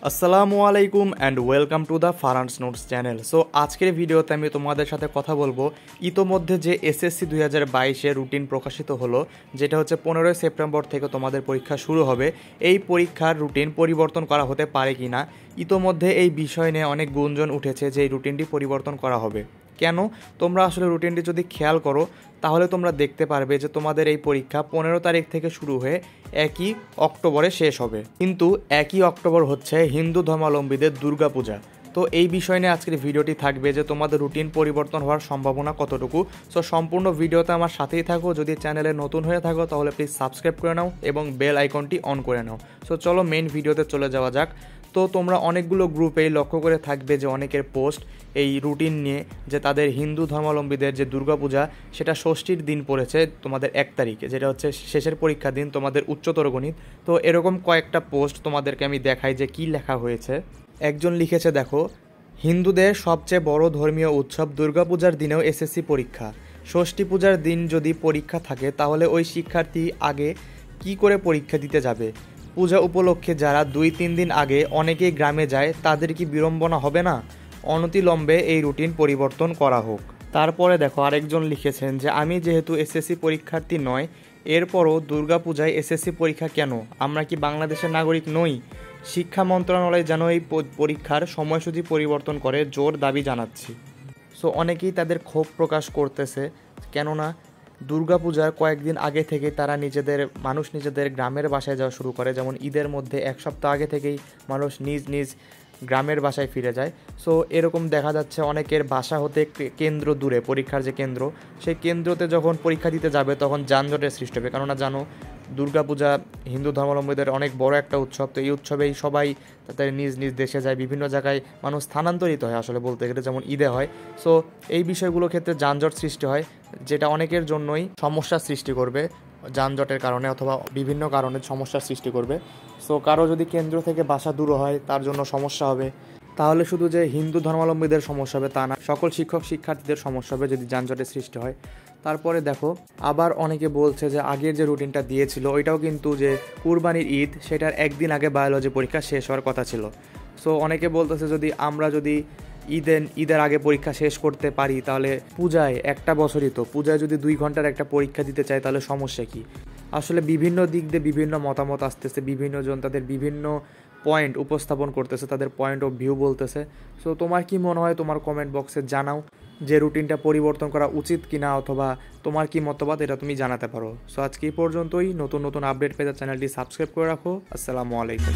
আসসালামু আলাইকুম and welcome to the Faran's notes channel. So আজকের ভিডিওতে আমি তোমাদের সাথে কথা বলবো ইতোমধ্যে যে এসএসসি 2022-এর রুটিন প্রকাশিত হলো, যেটা হচ্ছে 15 সেপ্টেম্বর থেকে তোমাদের পরীক্ষা শুরু হবে। এই পরীক্ষার রুটিন পরিবর্তন করা হতে পারে কি না। ইতোমধ্যে এই বিষয় নিয়ে অনেক গুঞ্জন উঠেছে যে এই রুটিনটি পরিবর্তন করা হবে। কেন? তোমরা আসলে রুটিনটি যদি খেয়াল করো তাহলে তোমরা দেখতে পারবে যে তোমাদের এই পরীক্ষা 15 তারিখ থেকে শুরু হয়ে 1 অক্টোবরে শেষ হবে। কিন্তু 1 অক্টোবর হচ্ছে হিন্দু ধর্মাবলম্বীদের দুর্গাপূজা। তো এই বিষয় নিয়ে আজকের ভিডিওটি থাকবে যে তোমাদের রুটিন পরিবর্তন হওয়ার সম্ভাবনা কতটুকু। সো সম্পূর্ণ ভিডিওতে আমার সাথেই থাকো। যদি চ্যানেলে নতুন হয়ে থাকো তাহলে প্লিজ সাবস্ক্রাইব করে নাও এবং বেল আইকনটি অন করে নাও। সো চলো মেইন ভিডিওতে চলে যাওয়া যাক। তো তোমরা অনেকগুলো গ্রুপেই লক্ষ্য করে থাকবে যে অনেকের পোস্ট এই রুটিন নিয়ে, যে তাদের হিন্দু ধর্মাবলম্বীদের যে দুর্গাপূজা সেটা ষষ্ঠীর দিন পড়েছে তোমাদের 1 তারিখে, যেটা হচ্ছে শেষের পরীক্ষা দিন তোমাদের উচ্চতর গণিত। তো এরকম কয়েকটা পোস্ট তোমাদেরকে আমি দেখাই যে কি লেখা হয়েছে। একজন লিখেছে, দেখো, হিন্দুদের সবচেয়ে বড় ধর্মীয় উৎসব দুর্গাপূজার দিনেও এসএসসি পরীক্ষা। ষষ্ঠী পূজার দিন যদি পরীক্ষা থাকে তাহলে ওই শিক্ষার্থী আগে কি করে পরীক্ষা দিতে যাবে? পূজা উপলক্ষে যারা 2-3 দিন আগে অনেকেই গ্রামে যায় তাদের কি বিড়ম্বনা হবে না? অনতিবিলম্বে এই রুটিন পরিবর্তন করা হোক। তারপরে দেখো আরেকজন লিখেছেন যে আমি যেহেতু এসএসসি পরীক্ষার্থী নয়, এরপরও দুর্গাপূজায় এসএসসি পরীক্ষা কেন? আমরা কি বাংলাদেশের নাগরিক নই? শিক্ষা মন্ত্রণালয় যেন এই পরীক্ষার সময়সূচি পরিবর্তন করে জোর দাবি জানাচ্ছি। সো অনেকেই তাদের ক্ষোভ প্রকাশ করতেছে, কেননা দুর্গাপূজার কয়েকদিন আগে থেকে তারা নিজেদের গ্রামের বাসায় যাওয়া শুরু করে। যেমন ঈদের মধ্যে 1 সপ্তাহ আগে থেকেই মানুষ নিজ নিজ গ্রামের বাসায় ফিরে যায়। সো এরকম দেখা যাচ্ছে অনেকের বাসা হতে কেন্দ্র দূরে, পরীক্ষার যে কেন্দ্র, সেই কেন্দ্রতে যখন পরীক্ষা দিতে যাবে তখন যানজটের সৃষ্টি হবে। কেননা জানো, দুর্গাপূজা হিন্দু ধর্মাবলম্বীদের অনেক বড় একটা উৎসব। তো এই উৎসবেই সবাই তাদের নিজ নিজ দেশে যায়, বিভিন্ন জায়গায় মানুষ স্থানান্তরিত হয় আসলে বলতে গেলে, যেমন ঈদে হয়। সো এই বিষয়গুলোর ক্ষেত্রে যানজট সৃষ্টি হয়, যেটা অনেকের জন্যই সমস্যার সৃষ্টি করবে, যানজটের কারণে অথবা বিভিন্ন কারণে সমস্যার সৃষ্টি করবে। সো কারো যদি কেন্দ্র থেকে বাসা দূর হয় তার জন্য সমস্যা হবে। তাহলে শুধু যে হিন্দু ধর্মাবলম্বীদের সমস্যা হবে তা না, সকল শিক্ষার্থীদের সমস্যা হবে যদি যানজটের সৃষ্টি হয়। তারপরে দেখো আবার অনেকে বলছে যে আগের যে রুটিনটা দিয়েছিল ওইটাও কিন্তু, যে কুরবানির ঈদ সেটার একদিন আগে বায়োলজি পরীক্ষা শেষ হওয়ার কথা ছিল। সো অনেকে বলতেছে আমরা যদি ঈদের আগে পরীক্ষা শেষ করতে পারি তাহলে পূজায় একটা বছরই তো, পূজায় যদি 2 ঘন্টার একটা পরীক্ষা দিতে চাই তাহলে সমস্যা কি? আসলে বিভিন্ন দিক দিয়ে বিভিন্ন মতামত আসতেছে, বিভিন্নজন তাদের বিভিন্ন পয়েন্ট উপস্থাপন করতেছে, তাদের পয়েন্ট অফ ভিউ বলতেছে। সো তোমার কি মনে হয়? তোমার কমেন্ট বক্সে জানাও যে রুটিনটা পরিবর্তন করা উচিত কিনা, অথবা তোমার কি মতবাদ এটা তুমি জানাতে পারো। সো আজকে এই পর্যন্তই। নতুন আপডেট পেতে চ্যানেলটি সাবস্ক্রাইব করে রাখো। আসসালামু আলাইকুম।